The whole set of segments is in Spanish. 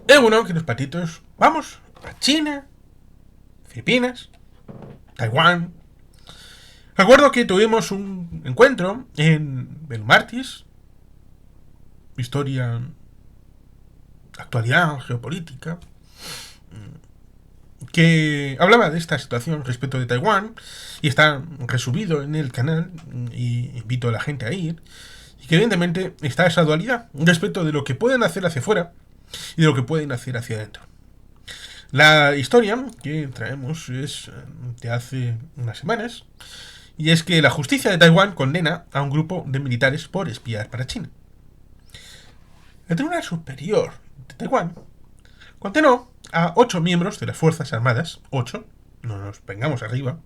Bueno, que los patitos. Vamos a China, Filipinas, Taiwán. Recuerdo que tuvimos un encuentro en Belumartis, historia, actualidad, geopolítica, que hablaba de esta situación respecto de Taiwán y está resubido en el canal y invito a la gente a ir. Y que evidentemente está esa dualidad respecto de lo que pueden hacer hacia afuera y de lo que pueden hacer hacia adentro. La historia que traemos es de hace unas semanas, y es que la justicia de Taiwán condena a un grupo de militares por espiar para China. El Tribunal Superior de Taiwán condenó a 8 miembros de las Fuerzas Armadas, 8, no nos vengamos arriba,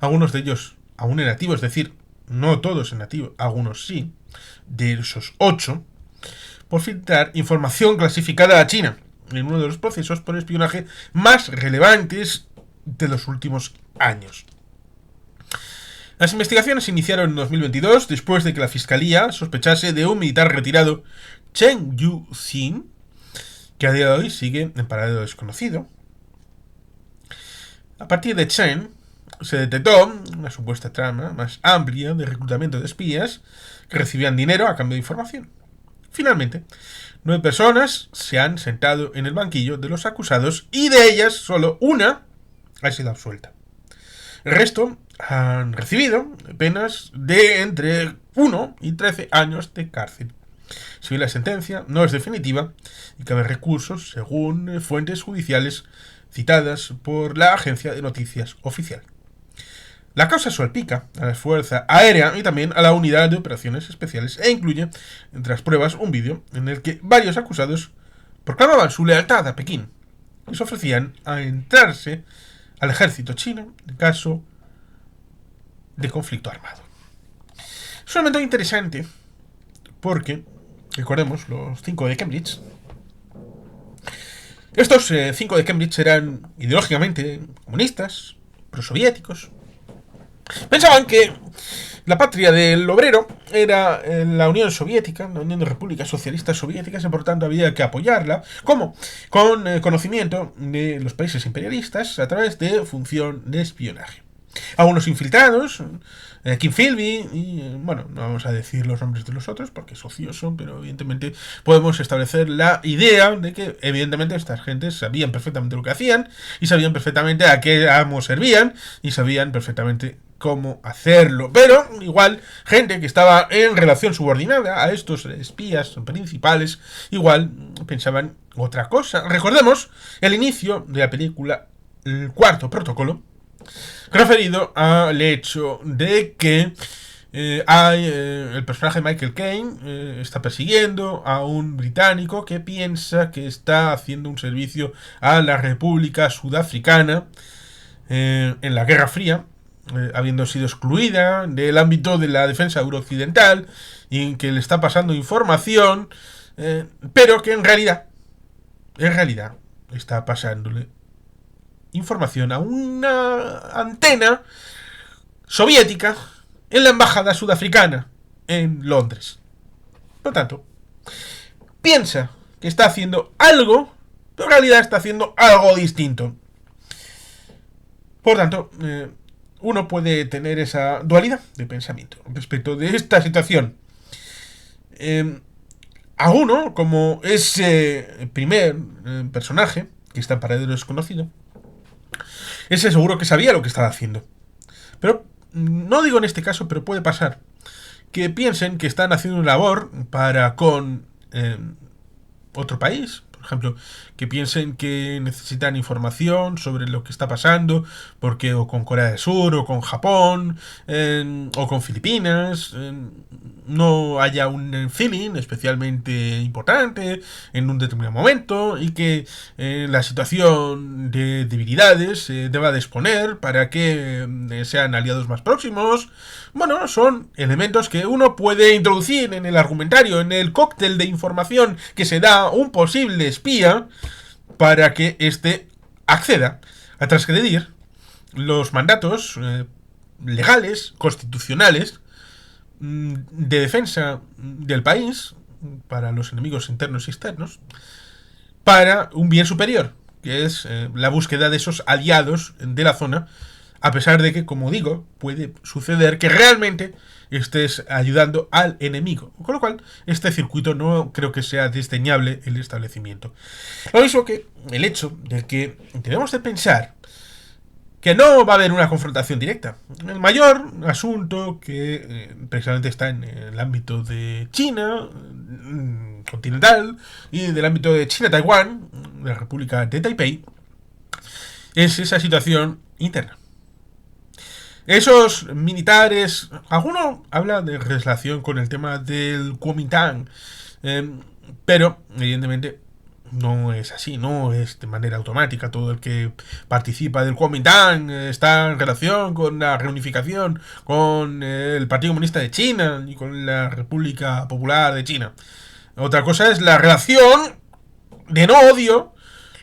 algunos de ellos aún en activo, es decir, no todos en activo, algunos sí, de esos 8, por filtrar información clasificada a China en uno de los procesos por espionaje más relevantes de los últimos años. Las investigaciones se iniciaron en 2022 después de que la fiscalía sospechase de un militar retirado, Chen Yu-xin, que a día de hoy sigue en paradero desconocido. A partir de Chen se detectó una supuesta trama más amplia de reclutamiento de espías que recibían dinero a cambio de información. Finalmente, 9 personas se han sentado en el banquillo de los acusados y de ellas solo una ha sido absuelta. El resto han recibido penas de entre 1 y 13 años de cárcel. Si bien la sentencia no es definitiva y cabe recursos según fuentes judiciales citadas por la agencia de noticias oficial. La causa salpica a la Fuerza Aérea y también a la Unidad de Operaciones Especiales e incluye, entre las pruebas, un vídeo en el que varios acusados proclamaban su lealtad a Pekín y se ofrecían a entrarse al ejército chino en caso de conflicto armado. Es un momento interesante porque, recordemos, los 5 de Cambridge. Estos 5 de Cambridge eran ideológicamente comunistas, prosoviéticos. Pensaban que la patria del obrero era la Unión Soviética, la Unión de Repúblicas Socialistas Soviéticas, y por tanto había que apoyarla. ¿Cómo? Con conocimiento de los países imperialistas a través de función de espionaje. Algunos infiltrados, Kim Philby, y bueno, no vamos a decir los nombres de los otros porque es ocioso, pero evidentemente podemos establecer la idea de que evidentemente estas gentes sabían perfectamente lo que hacían y sabían perfectamente a qué amos servían y sabían perfectamente cómo hacerlo. Pero igual gente que estaba en relación subordinada a estos espías principales igual pensaban otra cosa. Recordemos el inicio de la película El Cuarto Protocolo, referido al hecho de que el personaje Michael Caine está persiguiendo a un británico que piensa que está haciendo un servicio a la República Sudafricana en la Guerra Fría, habiendo sido excluida del ámbito de la defensa eurooccidental y que le está pasando información, pero que en realidad está pasándole información a una antena soviética en la embajada sudafricana en Londres. Por lo tanto, piensa que está haciendo algo, pero en realidad está haciendo algo distinto. Por tanto, uno puede tener esa dualidad de pensamiento respecto de esta situación. A uno, como ese primer personaje que está en paradero desconocido, ese seguro que sabía lo que estaba haciendo. Pero no digo en este caso, pero puede pasar que piensen que están haciendo una labor para con otro país. Por ejemplo, que piensen que necesitan información sobre lo que está pasando, porque o con Corea del Sur, o con Japón, o con Filipinas, no haya un feeling especialmente importante en un determinado momento, y que la situación de debilidades deba de exponer para que sean aliados más próximos. Bueno, son elementos que uno puede introducir en el argumentario, en el cóctel de información que se da a un posible espía, para que éste acceda a transgredir los mandatos legales, constitucionales, de defensa del país para los enemigos internos y externos, para un bien superior, que es la búsqueda de esos aliados de la zona, a pesar de que, como digo, puede suceder que realmente estés ayudando al enemigo. Con lo cual, este circuito no creo que sea desdeñable el establecimiento. Lo mismo que el hecho de que tenemos de pensar que no va a haber una confrontación directa. El mayor asunto que precisamente está en el ámbito de China continental y del ámbito de China-Taiwán, de la República de Taipei, es esa situación interna. Esos militares, alguno habla de relación con el tema del Kuomintang, pero evidentemente no es así, no es de manera automática. Todo el que participa del Kuomintang está en relación con la reunificación con el Partido Comunista de China y con la República Popular de China. Otra cosa es la relación de no odio,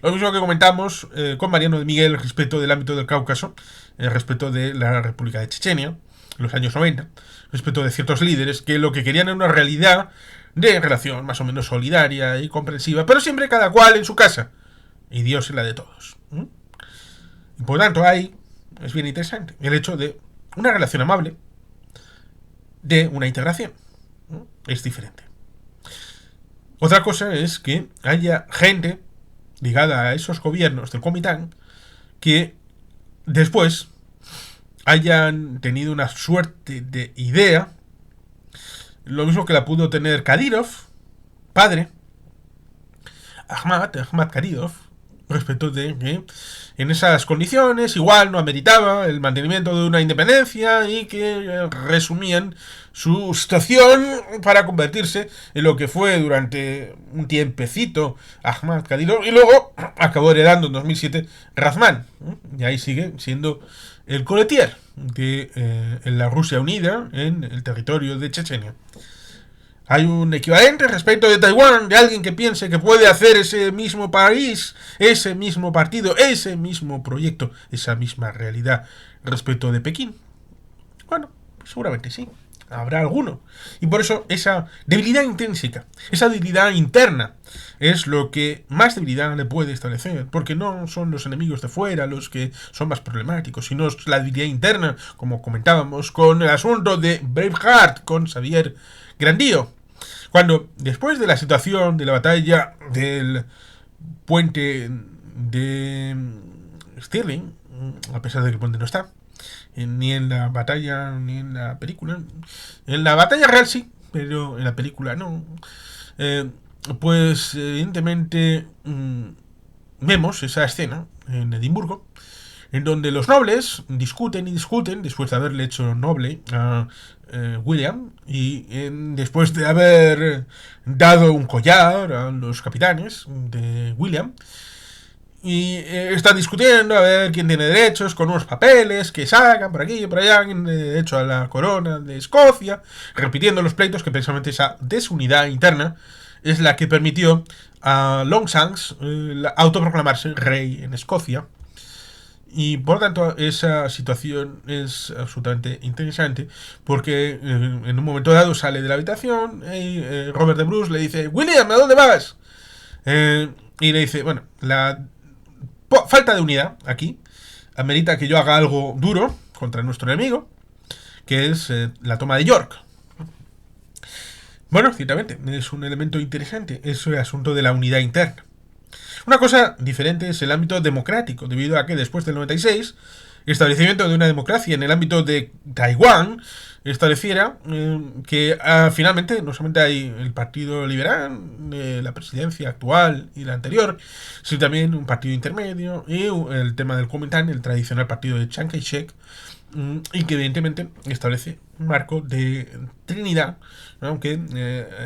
lo mismo que comentamos con Mariano de Miguel respecto del ámbito del Cáucaso, respecto de la República de Chechenia, en los años 90, respecto de ciertos líderes que lo que querían era una realidad de relación más o menos solidaria y comprensiva, pero siempre cada cual en su casa, y Dios en la de todos. Y por tanto ahí es bien interesante el hecho de una relación amable, de una integración. Es diferente. Otra cosa es que haya gente ligada a esos gobiernos del Kuomintang que después hayan tenido una suerte de idea, lo mismo que la pudo tener Kadyrov, padre, Ahmad Kadyrov, respecto de que en esas condiciones igual no ameritaba el mantenimiento de una independencia y que resumían su situación para convertirse en lo que fue durante un tiempecito Ahmad Kadyrov y luego acabó heredando en 2007 Razman, y ahí sigue siendo el coletier de en la Rusia unida en el territorio de Chechenia. Hay un equivalente respecto de Taiwán, de alguien que piense que puede hacer ese mismo país, ese mismo partido, ese mismo proyecto, esa misma realidad respecto de Pekín. Bueno, seguramente sí. Habrá alguno. Y por eso esa debilidad intrínseca, esa debilidad interna, es lo que más debilidad le puede establecer. Porque no son los enemigos de fuera los que son más problemáticos, sino la debilidad interna, como comentábamos con el asunto de Braveheart, con Xavier Grandío. Cuando, después de la situación de la batalla del puente de Stirling, a pesar de que el puente no está, ni en la batalla ni en la película, en la batalla real sí, pero en la película no, pues evidentemente vemos esa escena en Edimburgo en donde los nobles discuten y discuten después de haberle hecho noble a William y después de haber dado un collar a los capitanes de William y están discutiendo a ver quién tiene derechos con unos papeles que sacan por aquí y por allá, quién tiene derecho a la corona de Escocia, repitiendo los pleitos, que precisamente esa desunidad interna es la que permitió a Longshanks autoproclamarse rey en Escocia. Y por lo tanto esa situación es absolutamente interesante porque en un momento dado sale de la habitación y Robert de Bruce le dice: William, ¿a dónde vas? Y le dice, bueno, la falta de unidad aquí amerita que yo haga algo duro contra nuestro enemigo, que es la toma de York. Bueno, ciertamente, es un elemento interesante ese asunto de la unidad interna. Una cosa diferente es el ámbito democrático, debido a que después del 96, el establecimiento de una democracia en el ámbito de Taiwán estableciera que finalmente no solamente hay el Partido Liberal, la presidencia actual y la anterior, sino también un partido intermedio y el tema del Kuomintang, el tradicional partido de Chiang Kai-shek, y que evidentemente establece un marco de Trinidad, ¿no? Que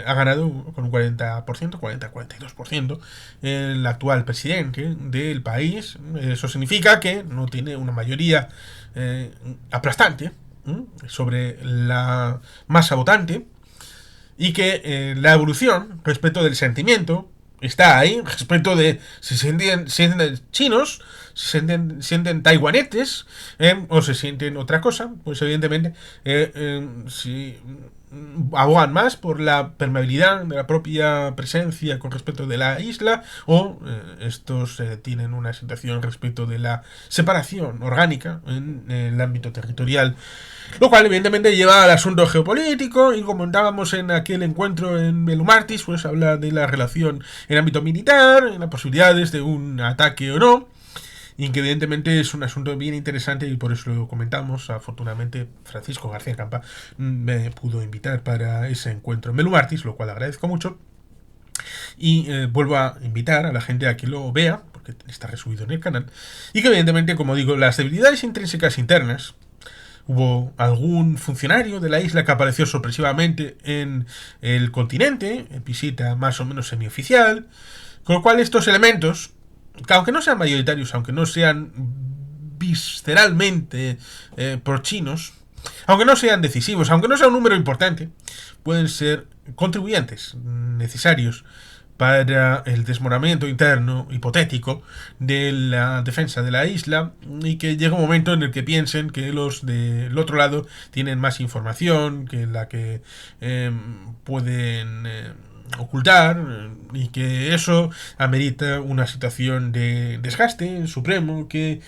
ha ganado con un 40%, 40-42% el actual presidente del país. Eso significa que no tiene una mayoría aplastante sobre la masa votante y que la evolución respecto del sentimiento está ahí, respecto de si se sienten chinos, si se sienten taiwanetes o se sienten otra cosa, pues evidentemente si abogan más por la permeabilidad de la propia presencia con respecto de la isla, o estos tienen una situación respecto de la separación orgánica en el ámbito territorial, lo cual evidentemente lleva al asunto geopolítico. Y como comentábamos en aquel encuentro en Belumartis, pues habla de la relación en ámbito militar, en las posibilidades de un ataque o no, y que evidentemente es un asunto bien interesante, y por eso lo comentamos. Afortunadamente Francisco García Campa me pudo invitar para ese encuentro en Belumartis, lo cual agradezco mucho, y vuelvo a invitar a la gente a que lo vea, porque está resubido en el canal, y que evidentemente, como digo, las debilidades intrínsecas internas. Hubo algún funcionario de la isla que apareció sorpresivamente en el continente, en visita más o menos semioficial, con lo cual estos elementos, que aunque no sean mayoritarios, aunque no sean visceralmente pro-chinos, aunque no sean decisivos, aunque no sea un número importante, pueden ser contribuyentes necesarios para el desmoronamiento interno hipotético de la defensa de la isla, y que llega un momento en el que piensen que los del otro lado tienen más información que la que pueden ocultar, y que eso amerita una situación de desgaste supremo que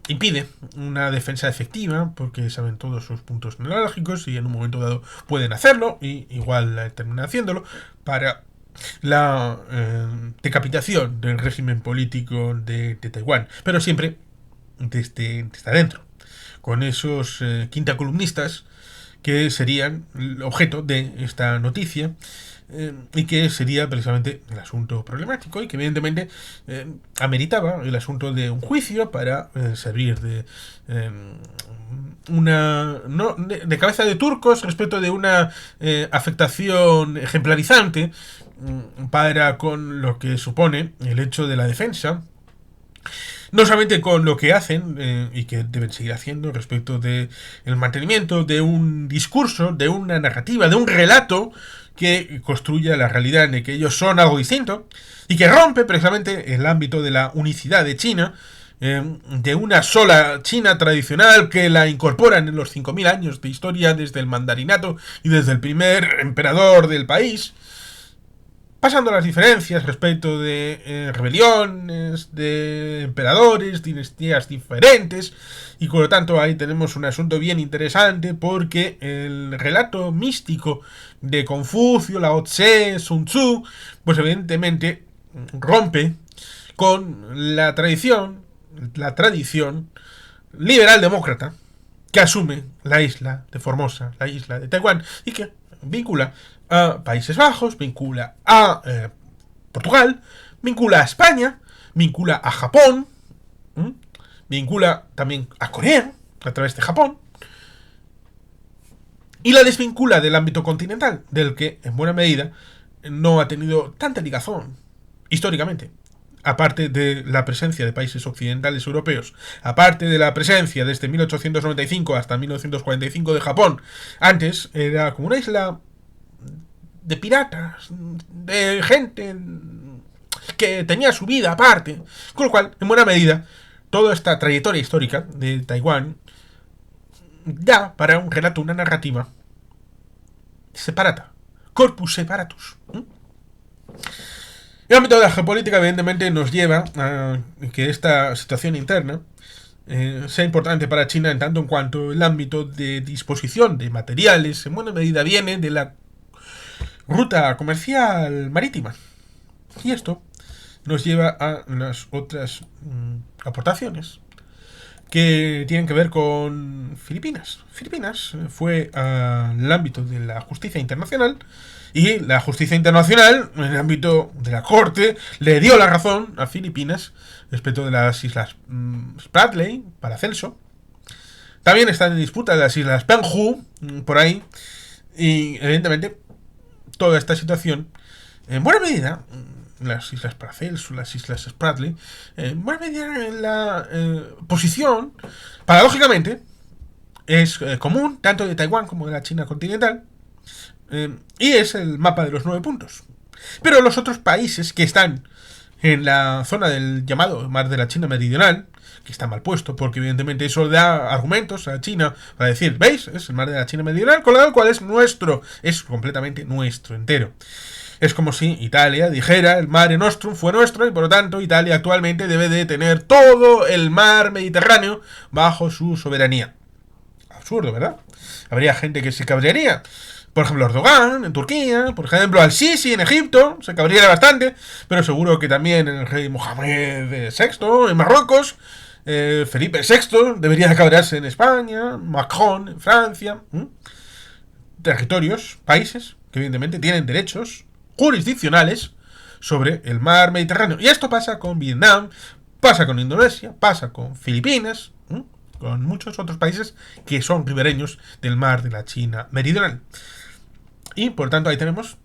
impide una defensa efectiva, porque saben todos sus puntos neurálgicos y en un momento dado pueden hacerlo, y igual terminan haciéndolo para la decapitación del régimen político de Taiwán, pero siempre desde adentro, con esos quinta columnistas que serían el objeto de esta noticia, y que sería precisamente el asunto problemático, y que evidentemente ameritaba el asunto de un juicio para servir de de cabeza de turcos respecto de una afectación ejemplarizante para con lo que supone el hecho de la defensa, no solamente con lo que hacen y que deben seguir haciendo respecto de el mantenimiento de un discurso, de una narrativa, de un relato que construya la realidad en el que ellos son algo distinto, y que rompe precisamente el ámbito de la unicidad de China, de una sola China tradicional que la incorporan en los 5.000 años de historia desde el mandarinato y desde el primer emperador del país, pasando las diferencias respecto de rebeliones, de emperadores, dinastías diferentes, y por lo tanto ahí tenemos un asunto bien interesante, porque el relato místico de Confucio, Lao Tse, Sun Tzu, pues evidentemente rompe con la tradición liberal demócrata que asume la isla de Formosa, la isla de Taiwán, y que vincula a Países Bajos, vincula a Portugal, vincula a España, vincula a Japón, vincula también a Corea a través de Japón, y la desvincula del ámbito continental, del que en buena medida no ha tenido tanta ligazón históricamente, aparte de la presencia de países occidentales europeos, aparte de la presencia desde 1895 hasta 1945 de Japón. Antes era como una isla de piratas, de gente que tenía su vida aparte, con lo cual, en buena medida, toda esta trayectoria histórica de Taiwán da para un relato, una narrativa separata, corpus separatus. El ámbito de la geopolítica evidentemente nos lleva a que esta situación interna sea importante para China, en tanto en cuanto el ámbito de disposición de materiales en buena medida viene de la ruta comercial marítima. Y esto nos lleva a las otras aportaciones que tienen que ver con Filipinas. Filipinas fue al ámbito de la justicia internacional, y la justicia internacional, en el ámbito de la corte, le dio la razón a Filipinas respecto de las islas Spratly, Paracelso. También están en disputa las islas Penghu, por ahí, y evidentemente toda esta situación, en buena medida, las islas Paracelso, las islas Spratly, en buena medida la posición, paradójicamente, es común tanto de Taiwán como de la China continental, y es el mapa de los 9 puntos. Pero los otros países que están en la zona del llamado Mar de la China Meridional, que está mal puesto, porque evidentemente eso da argumentos a China para decir, ¿veis? Es el Mar de la China Meridional, con lo cual es nuestro, es completamente nuestro entero. Es como si Italia dijera el Mare Nostrum fue nuestro y por lo tanto Italia actualmente debe de tener todo el mar Mediterráneo bajo su soberanía. Absurdo, ¿verdad? Habría gente que se cabrearía. Por ejemplo, Erdogan en Turquía, por ejemplo, Al-Sisi en Egipto, se cabrearía bastante, pero seguro que también el rey Mohamed VI en Marruecos, Felipe VI debería cabrearse en España, Macron en Francia. Territorios, países que evidentemente tienen derechos jurisdiccionales sobre el mar Mediterráneo. Y esto pasa con Vietnam, pasa con Indonesia, pasa con Filipinas, con muchos otros países que son ribereños del mar de la China Meridional. Y por tanto ahí tenemos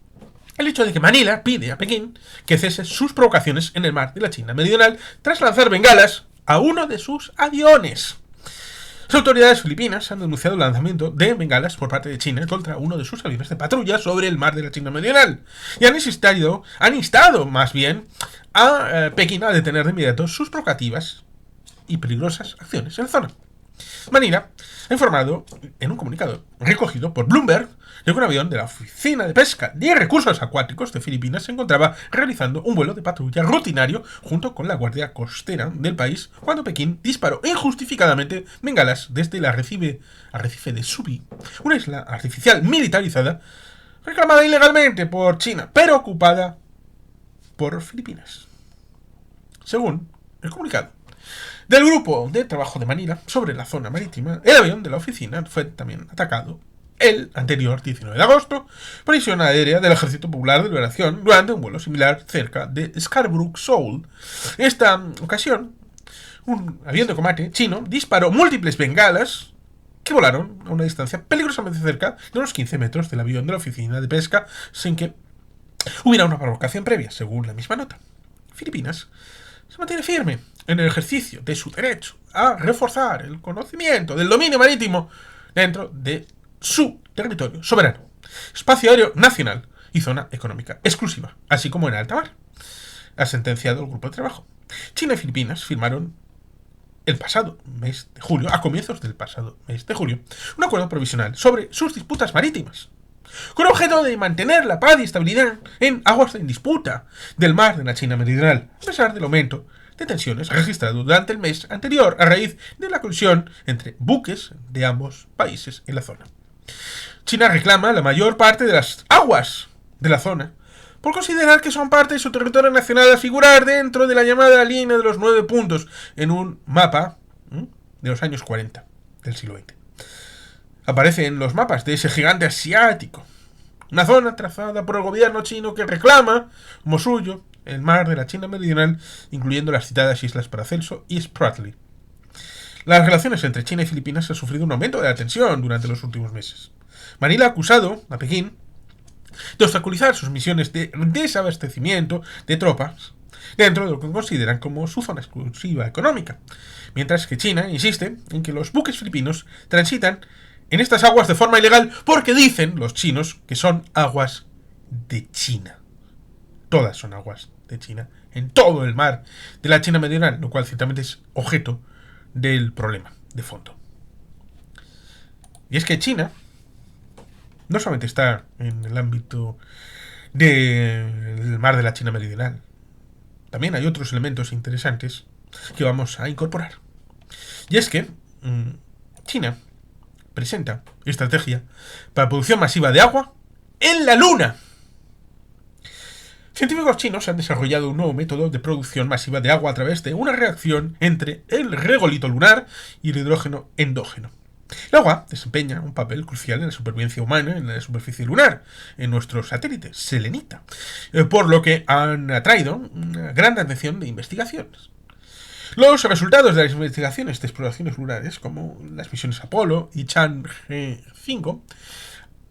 el hecho de que Manila pide a Pekín que cese sus provocaciones en el mar de la China Meridional tras lanzar bengalas a uno de sus aviones. Las autoridades filipinas han denunciado el lanzamiento de bengalas por parte de China contra uno de sus aviones de patrulla sobre el mar de la China Meridional y han instado más bien a Pekín a detener de inmediato sus provocativas y peligrosas acciones en la zona. Manila ha informado en un comunicado recogido por Bloomberg de que un avión de la Oficina de Pesca y Recursos Acuáticos de Filipinas se encontraba realizando un vuelo de patrulla rutinario junto con la Guardia Costera del país cuando Pekín disparó injustificadamente bengalas desde el arrecife de Subi, una isla artificial militarizada reclamada ilegalmente por China, pero ocupada por Filipinas. Según el comunicado del grupo de trabajo de Manila sobre la zona marítima, el avión de la oficina fue también atacado el anterior 19 de agosto por misión aérea del Ejército Popular de Liberación durante un vuelo similar cerca de Scarborough Shoal. En esta ocasión, un avión de combate chino disparó múltiples bengalas que volaron a una distancia peligrosamente cerca de unos 15 metros del avión de la oficina de pesca sin que hubiera una provocación previa, según la misma nota. Filipinas se mantiene firme en el ejercicio de su derecho a reforzar el conocimiento del dominio marítimo dentro de su territorio soberano, espacio aéreo nacional y zona económica exclusiva, así como en alta mar, ha sentenciado el grupo de trabajo. China y Filipinas firmaron el pasado mes de julio, a comienzos del pasado mes de julio, un acuerdo provisional sobre sus disputas marítimas, con objeto de mantener la paz y estabilidad en aguas en disputa del mar de la China Meridional, a pesar del aumento de tensiones registrado durante el mes anterior a raíz de la colisión entre buques de ambos países en la zona. China reclama la mayor parte de las aguas de la zona por considerar que son parte de su territorio nacional a figurar dentro de la llamada línea de los 9 puntos en un mapa de los años 40 del siglo XX. Aparece en los mapas de ese gigante asiático, una zona trazada por el gobierno chino que reclama como suyo el mar de la China Meridional, incluyendo las citadas islas Paracelso y Spratly. Las relaciones entre China y Filipinas han sufrido un aumento de la tensión durante los últimos meses. Manila ha acusado a Pekín de obstaculizar sus misiones de desabastecimiento de tropas dentro de lo que consideran como su zona exclusiva económica, mientras que China insiste en que los buques filipinos transitan en estas aguas de forma ilegal porque dicen los chinos que son aguas de China. Todas son aguas de China, en todo el mar de la China Meridional, lo cual ciertamente es objeto del problema de fondo. Y es que China no solamente está en el ámbito del mar de la China Meridional, también hay otros elementos interesantes que vamos a incorporar. Y es que China presenta estrategia para producción masiva de agua en la Luna. Científicos chinos han desarrollado un nuevo método de producción masiva de agua a través de una reacción entre el regolito lunar y el hidrógeno endógeno. El agua desempeña un papel crucial en la supervivencia humana en la superficie lunar, en nuestro satélite selenita, por lo que han atraído una gran atención de investigaciones. Los resultados de las investigaciones de exploraciones lunares, como las misiones Apolo y Chang'e 5,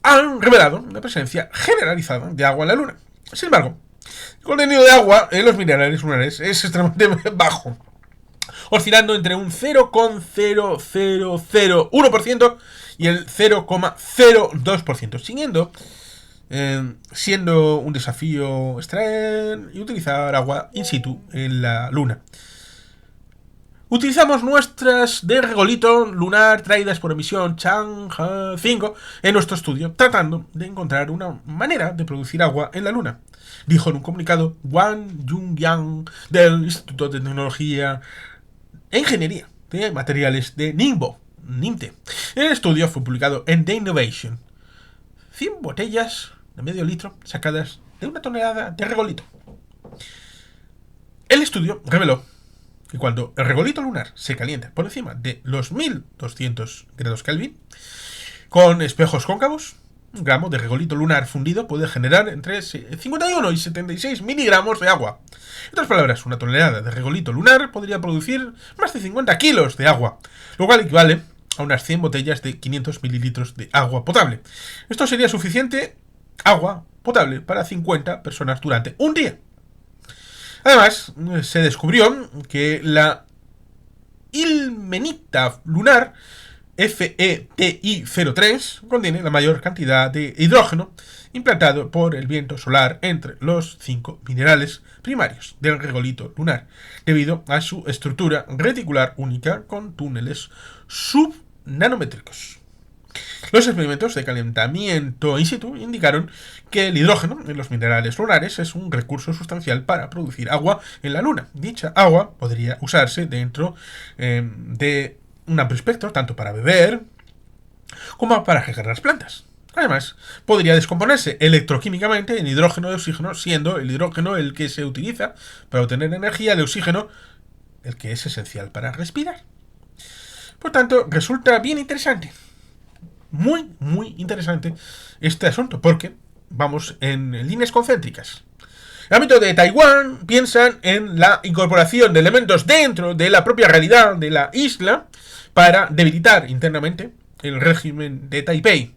han revelado una presencia generalizada de agua en la Luna. Sin embargo, el contenido de agua en los minerales lunares es extremadamente bajo, oscilando entre un 0,0001% y el 0,02%, siguiendo siendo un desafío extraer y utilizar agua in situ en la Luna. Utilizamos muestras de regolito lunar traídas por emisión Chang'e 5 en nuestro estudio, tratando de encontrar una manera de producir agua en la Luna, dijo en un comunicado Wang Jungyang del Instituto de Tecnología e Ingeniería de Materiales de Ningbo, NIMTE. El estudio fue publicado en The Innovation. 100 botellas de medio litro sacadas de una tonelada de regolito. El estudio reveló que cuando el regolito lunar se calienta por encima de los 1200 grados Kelvin, con espejos cóncavos, un gramo de regolito lunar fundido puede generar entre 51 y 76 miligramos de agua. En otras palabras, una tonelada de regolito lunar podría producir más de 50 kilos de agua, lo cual equivale a unas 100 botellas de 500 mililitros de agua potable. Esto sería suficiente agua potable para 50 personas durante un día. Además, se descubrió que la ilmenita lunar FeTi03 contiene la mayor cantidad de hidrógeno implantado por el viento solar entre los 5 minerales primarios del regolito lunar, debido a su estructura reticular única con túneles subnanométricos. Los experimentos de calentamiento in situ indicaron que el hidrógeno en los minerales lunares es un recurso sustancial para producir agua en la Luna. Dicha agua podría usarse dentro de un amplio espectro, tanto para beber como para regar las plantas. Además, podría descomponerse electroquímicamente en hidrógeno y oxígeno, siendo el hidrógeno el que se utiliza para obtener energía, el oxígeno el que es esencial para respirar. Por tanto, resulta bien interesante. Muy, muy interesante este asunto, porque vamos en líneas concéntricas. En el ámbito de Taiwán piensan en la incorporación de elementos dentro de la propia realidad de la isla para debilitar internamente el régimen de Taipei.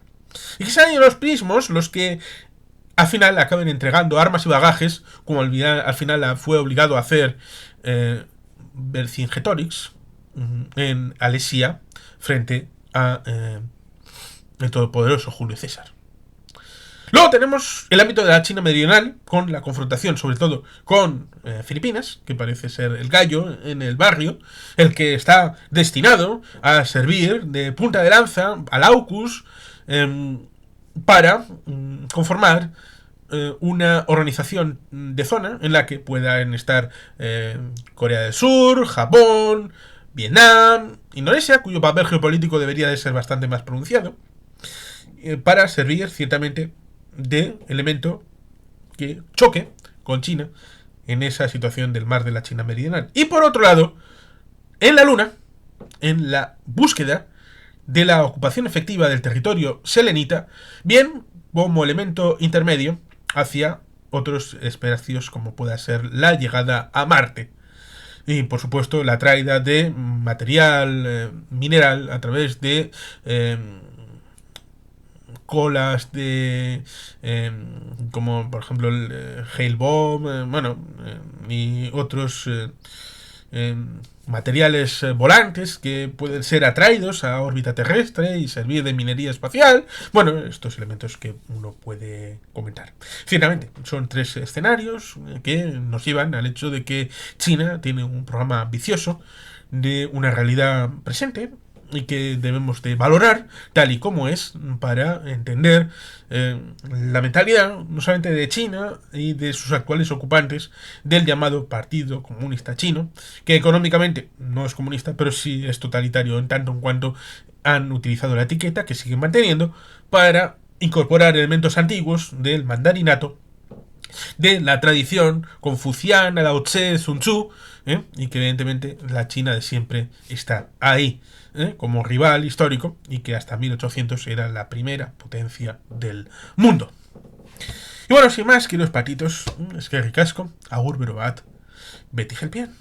Y que sean los mismos los que al final acaben entregando armas y bagajes, como al final fue obligado a hacer Vercingetorix en Alesia frente a el todopoderoso Julio César. Luego tenemos el ámbito de la China meridional, con la confrontación sobre todo con Filipinas, que parece ser el gallo en el barrio, el que está destinado a servir de punta de lanza al AUKUS para conformar una organización de zona en la que puedan estar Corea del Sur, Japón, Vietnam, Indonesia, cuyo papel geopolítico debería de ser bastante más pronunciado, para servir ciertamente de elemento que choque con China en esa situación del mar de la China meridional. Y por otro lado, en la Luna, en la búsqueda de la ocupación efectiva del territorio selenita, bien como elemento intermedio hacia otros espacios como pueda ser la llegada a Marte. Y por supuesto la traída de material mineral a través de colas de como por ejemplo el Hale Bomb, y otros materiales volantes que pueden ser atraídos a órbita terrestre y servir de minería espacial. Bueno, estos elementos que uno puede comentar. Ciertamente, son tres escenarios que nos llevan al hecho de que China tiene un programa ambicioso de una realidad presente y que debemos de valorar tal y como es para entender la mentalidad no solamente de China y de sus actuales ocupantes del llamado Partido Comunista Chino, que económicamente no es comunista, pero sí es totalitario en tanto en cuanto han utilizado la etiqueta que siguen manteniendo para incorporar elementos antiguos del mandarinato, de la tradición confuciana, Lao Tse, Sun Tzu, y que evidentemente la China de siempre está ahí como rival histórico y que hasta 1800 era la primera potencia del mundo. Y bueno, sin más, queridos patitos, es que ricasco, agur berobat, Betty Gelpien.